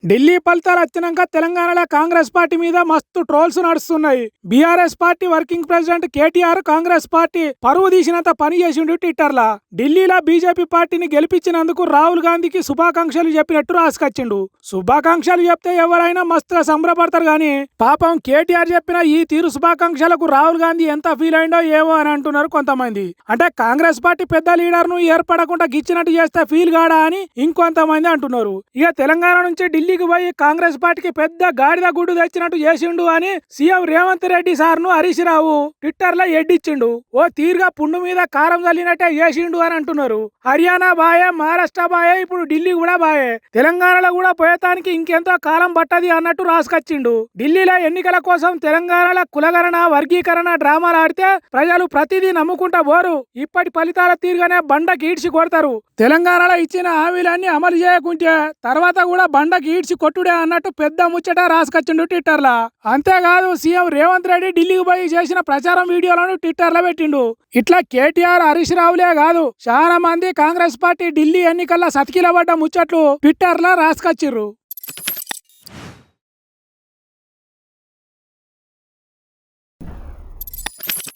ఢిల్లీ ఫలితాలు వచ్చినాక తెలంగాణలో కాంగ్రెస్ పార్టీ మీద మస్తు ట్రోల్స్ నడుస్తున్నాయి. BRS party working president KTR Congress party పరువు తీసినంత పని చేసిండు ట్విట్టర్లా. ఢిల్లీలో బీజేపీ పార్టీని గెలిపించినందుకు రాహుల్ గాంధీకి శుభాకాంక్షలు చెప్పినట్టు రాసుకొచ్చిండు. శుభాకాంక్షలు చెప్తే ఎవరైనా మస్తుగా సంబరపడతారు గాని పాపం కేటీఆర్ చెప్పిన ఈ తీరు శుభాకాంక్షలకు రాహుల్ గాంధీ ఎంత ఫీల్ అయిందో ఏమో అని అంటున్నారు కొంతమంది. అంటే కాంగ్రెస్ పార్టీ పెద్ద లీడర్ ను ఏర్పడకుండా గిచ్చినట్టు చేస్తే ఫీల్ కాడా అని ఇంకొంతమంది అంటున్నారు. ఇక తెలంగాణ నుంచి ఢిల్లీకి పోయి కాంగ్రెస్ పార్టీకి పెద్ద గాడిద గుడ్డు తెచ్చినట్టు చేసిండు అని సీఎం రేవంత్ రెడ్డి సార్ ను హరీష్ రావు ట్విట్టర్ లో ఎడ్డిచ్చిండు. ఓ తీరుగా పుండు మీద కారం చల్లినట్టే చేసిండు అని అంటున్నారు. హర్యానా బాయే, మహారాష్ట్ర బాయే, ఇప్పుడు ఢిల్లీ కూడా బాయే. తెలంగాణలో కూడా పోయటానికి ఇంకెంతో కాలం పట్టది అన్నట్టు రాసుకొచ్చిండు. ఢిల్లీలో ఎన్నికల కోసం తెలంగాణలో కులగరణ వర్గీకరణ డ్రామాలు ఆడితే ప్రజలు ప్రతిదీ నమ్ముకుంటా పోరు. ఇప్పటి ఫలితాల తీరుగానే బండకి ఈడ్చి కొడతారు. తెలంగాణలో ఇచ్చిన హామీలన్నీ అమలు చేయకుంటే తర్వాత కూడా బండకి ఈడ్చి కొట్టుడే అన్నట్టు పెద్ద ముచ్చట రాసుకొచ్చిండు ట్విట్టర్ లా. అంతేకాదు సీఎం రేవంత్ రెడ్డి ఢిల్లీకి పోయి చేసిన ప్రచారం వీడియోలను ట్విట్టర్ లో పెట్టిండు. ఇట్లా కేటీఆర్ హరీష్ రావులే కాదు చాలా మంది కాంగ్రెస్ పార్టీ ఢిల్లీ ఎన్నికల్లో సతికిలబడ్డ ముచ్చట్లు ట్విట్టర్ లో రాసుకొచ్చిర్రు.